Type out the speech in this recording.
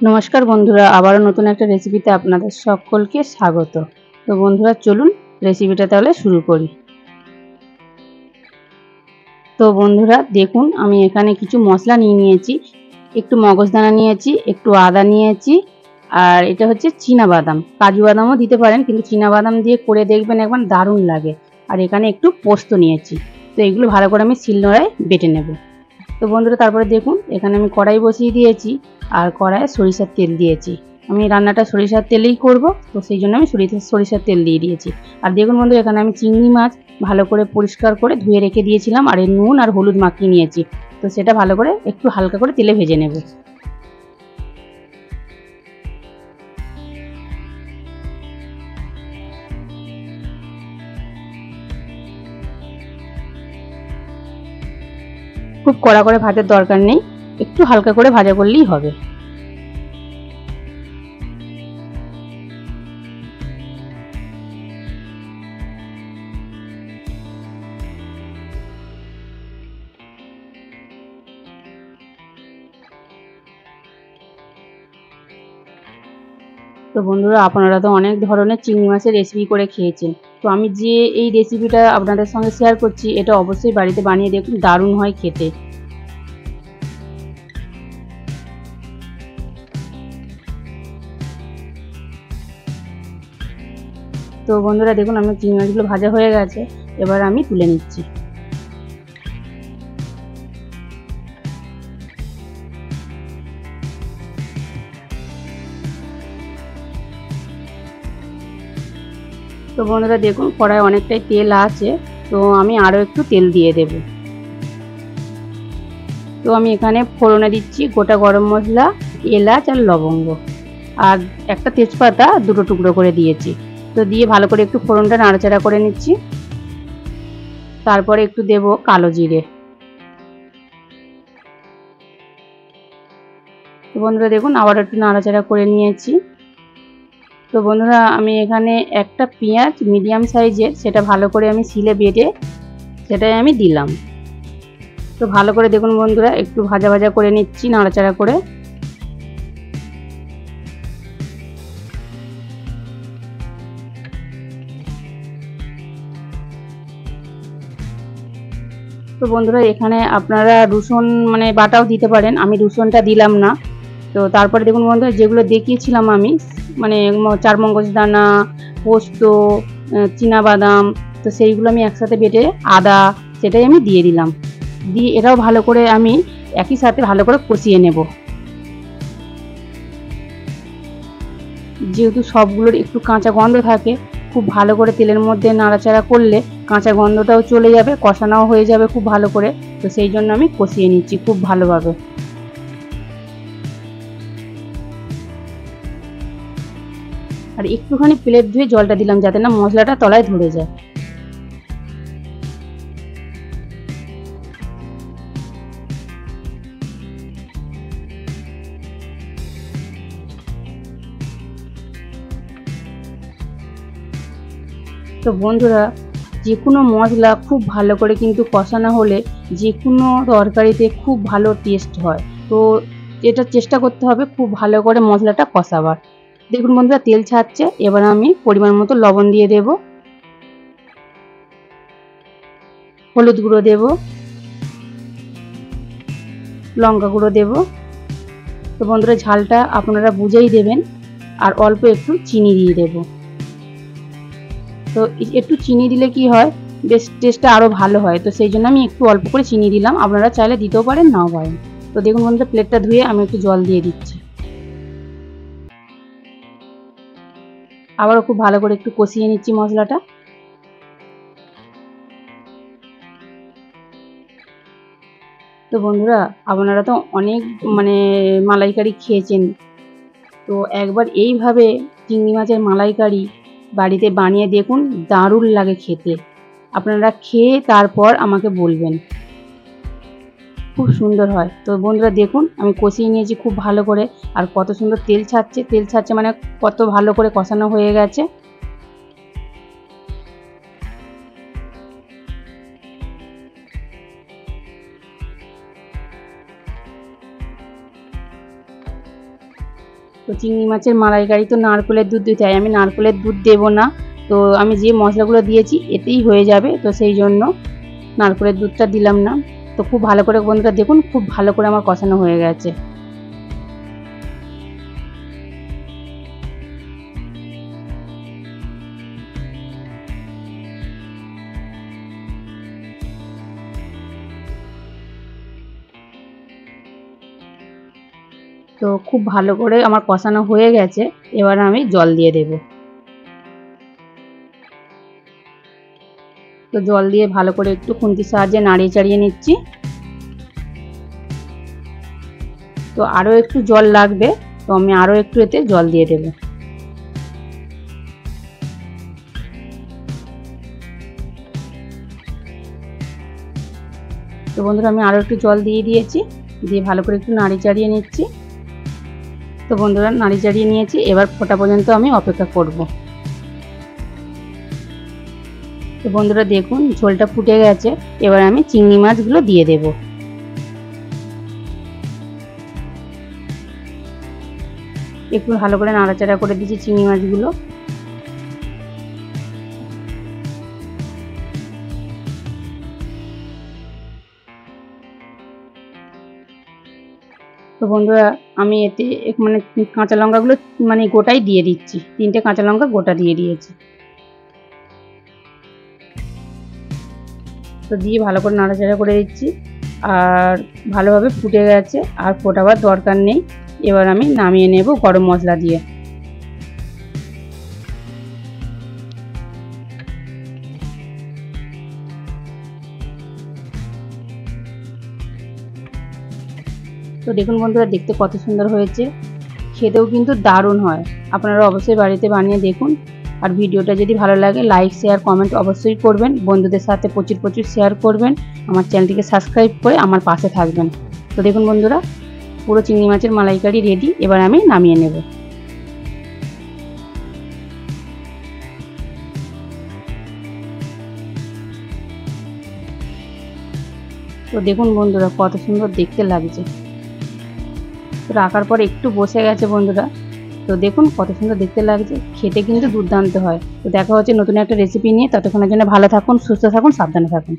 নমস্কার বন্ধুরা, আবারও নতুন একটা রেসিপিতে আপনাদের সকলকে স্বাগত। তো বন্ধুরা চলুন রেসিপিটা তাহলে শুরু করি। তো বন্ধুরা দেখুন, আমি এখানে কিছু মশলা নিয়ে নিয়েছি। একটু মগজদানা নিয়েছি, একটু আদা নিয়েছি, আর এটা হচ্ছে চীনা বাদাম। কাজু বাদামও দিতে পারেন, কিন্তু চীনা বাদাম দিয়ে করে দেখবেন একবার দারুণ লাগে। আর এখানে একটু পোস্ত নিয়েছি। তো এগুলো ভালো করে আমি শিলনোড়ায় বেটে নেব। তো বন্ধুরা তারপরে দেখুন, এখানে আমি কড়াই বসিয়ে দিয়েছি আর কড়াইয়ে সরিষার তেল দিয়েছি। আমি রান্নাটা সরিষার তেলেই করব, তো সেই জন্য আমি সরিষার তেল দিয়ে দিয়েছি। আর দেখুন বন্ধু, এখানে আমি চিংড়ি মাছ ভালো করে পরিষ্কার করে ধুয়ে রেখে দিয়েছিলাম, আর এর নুন আর হলুদ মাখিয়ে নিয়েছি। তো সেটা ভালো করে একটু হালকা করে তেলে ভেজে নেব। খুব কড়া করে ভাজার দরকার নেই, একটু হালকা করে ভাজা করলেই হবে। তো বন্ধুরা, আপনারা তো অনেক ধরনের চিংড়ি মাছের রেসিপি করে খেয়েছেন। তো আমি যে এই রেসিপিটা আপনাদের সঙ্গে শেয়ার করছি, এটা অবশ্যই বাড়িতে বানিয়ে দেখুন, দারুণ হয় খেতে। তো বন্ধুরা দেখুন, আমার চিংড়ি মাছগুলো ভাজা হয়ে গেছে। এবার আমি তুলে নিচ্ছি। তো বন্ধুরা দেখুন, কড়ায় অনেকটাই তেল আছে, তো আমি আরও একটু তেল দিয়ে দেব। তো আমি এখানে ফোড়নে দিচ্ছি গোটা গরম মশলা, এলাচ আর লবঙ্গ, আর একটা তেজপাতা দুটো টুকরো করে দিয়েছি। তো দিয়ে ভালো করে একটু ফোড়নটা নাড়াচাড়া করে নিচ্ছি। তারপরে একটু দেব কালো জিরে। তো বন্ধুরা দেখুন, আবার একটু নাড়াচাড়া করে নিয়েছি। তো বন্ধুরা, আমি এখানে একটা পেঁয়াজ মিডিয়াম সাইজের, সেটা ভালো করে আমি শিলে বেটে সেটাই আমি দিলাম। তো ভালো করে দেখুন বন্ধুরা, একটু ভাজা ভাজা করে নিচ্ছি নাড়াচাড়া করে। তো বন্ধুরা, এখানে আপনারা রসুন বাটাও দিতে পারেন, আমি রসুনটা দিলাম না। তো তারপরে দেখুন বন্ধুরা, যেগুলো দেখিয়েছিলাম আমি, চারমগজদানা, পোস্ত, চীনা বাদাম, তো সেইগুলো আমি একসাথে বেটে, আদা, সেটাই আমি দিয়ে দিলাম। দিয়ে এটাও ভালো করে আমি একই সাথে ভালো করে কষিয়ে নেব। যেহেতু সবগুলোর একটু কাঁচা গন্ধ থাকে, খুব ভালো করে তেলের মধ্যে নাড়াচাড়া করলে কাঁচা গন্ধটাও চলে যাবে, কষানোও হয়ে যাবে খুব ভালো করে। তো সেই জন্য আমি কষিয়ে নিচ্ছি খুব ভালোভাবে। আর একটুখানি প্লেট ধুয়ে জলটা দিলাম, যাতে না মশলাটা তলায় ধরে যায়। তো বন্ধুরা, যে কোনো মশলা খুব ভালো করে কিন্তু কষানো হলে যে কোনো তরকারিতে খুব ভালো টেস্ট হয়। তো এটা চেষ্টা করতে হবে খুব ভালো করে মশলাটা কষাবার। দেখুন বন্ধুরা, তেল ছাড়ছে, এবার আমি পরিমাণ মতো লবণ দিয়ে দেব, হলুদ গুঁড়ো দেব, লঙ্কা গুঁড়ো দেব। তো বন্ধুরা, ঝালটা আপনারা বুঝেই দেবেন, আর অল্প একটু চিনি দিয়ে দেব। তো একটু চিনি দিলে কি হয়, বেশ টেস্টটা আরও ভালো হয়। তো সেই জন্য আমি একটু অল্প করে চিনি দিলাম, আপনারা চাইলে দিতেও পারেন, নাও পারেন। তো দেখুন বন্ধুরা, প্লেটটা ধুয়ে আমি একটু জল দিয়ে দিচ্ছি। আবারও খুব ভালো করে একটু কষিয়ে নিচ্ছি মশলাটা। তো বন্ধুরা, আপনারা তো অনেক মালাইকারি খেয়েছেন। তো একবার এইভাবে চিংড়ি মাছের মালাইকারি বাড়িতে বানিয়ে দেখুন, দারুণ লাগে খেতে। আপনারা খেয়ে তারপর আমাকে বলবেন, খুব সুন্দর হয়। তো বন্ধুরা দেখুন, আমি কষিয়ে নিয়েছি খুব ভালো করে, আর কত সুন্দর তেল ছাড়ছে, মানে কত ভালো করে কষানো হয়ে গেছে। তো চিংড়ি মাছের মালাইকারি তো নারকেলের দুধ দিতে হয়, আমি নারকেলের দুধ দেবো না। তো আমি যে মশলাগুলো দিয়েছি এতেই হয়ে যাবে, তো সেই জন্য নারকেলের দুধটা দিলাম না। তো খুব ভালো করে বন্ধুরা দেখুন, খুব ভালো করে আমার কষানো হয়ে গেছে। তো খুব ভালো করে আমার কষানো হয়ে গেছে, এবার আমি জল দিয়ে দেব। তো জল দিয়ে ভালো করে একটু খুন্তির সাহায্যে নাড়িয়ে চাড়িয়ে নিচ্ছি। তো আরও একটু জল লাগবে, তো আমি আরও একটু এতে জল দিয়ে দেব। তো বন্ধুরা আমি আরও একটু জল দিয়ে দিয়েছি, দিয়ে ভালো করে একটু নাড়িয়ে চাড়িয়ে নিচ্ছি। তো বন্ধুরা নাড়িয়ে চাড়িয়ে নিয়েছি, এবার ফোটা পর্যন্ত আমি অপেক্ষা করব। তো বন্ধুরা দেখুন ঝোলটা ফুটে গেছে, এবার আমি চিংড়ি মাছগুলো দিয়ে দেব। একটু ভালো করে নাড়াচাড়া করে দিচ্ছি চিংড়ি মাছগুলো। তো বন্ধুরা আমি এতে মানে কাঁচা লঙ্কাগুলো মানে গোটাই দিয়ে দিচ্ছি, 3টে কাঁচা লঙ্কা গোটা দিয়ে দিয়েছি। তো দিয়ে ভালো করে নাড়াচাড়া করে দিচ্ছি, আর ভালোভাবে ফুটে গেছে, আর ফোটাবার দরকার নেই। এবার আমি নামিয়ে নেব গরম মশলা দিয়ে। তো দেখুন বন্ধুরা দেখতে কত সুন্দর হয়েছে, খেতেও কিন্তু দারুণ হয়। আপনারা অবশ্যই বাড়িতে বানিয়ে দেখুন। আর ভিডিওটা যদি ভালো লাগে লাইক শেয়ার কমেন্ট অবশ্যই করবেন, বন্ধুদের সাথে প্রচুর প্রচুর শেয়ার করবেন, আমার চ্যানেলটিকে সাবস্ক্রাইব করে আমার পাশে থাকবেন। তো দেখুন বন্ধুরা পুরো চিংড়ি মাছের মালাইকারি রেডি, এবার আমি নামিয়ে নেব। তো দেখুন বন্ধুরা কত সুন্দর দেখতে লাগছে। তো রাখার পর একটু বসে গেছে বন্ধুরা, তো দেখুন কত সুন্দর দেখতে লাগছে, খেতে কিন্তু দুর্দান্ত হয়। তো দেখা হচ্ছে নতুন একটা রেসিপি নিয়ে, ততক্ষণের জন্য ভালো থাকুন, সুস্থ থাকুন, সাবধানে থাকুন।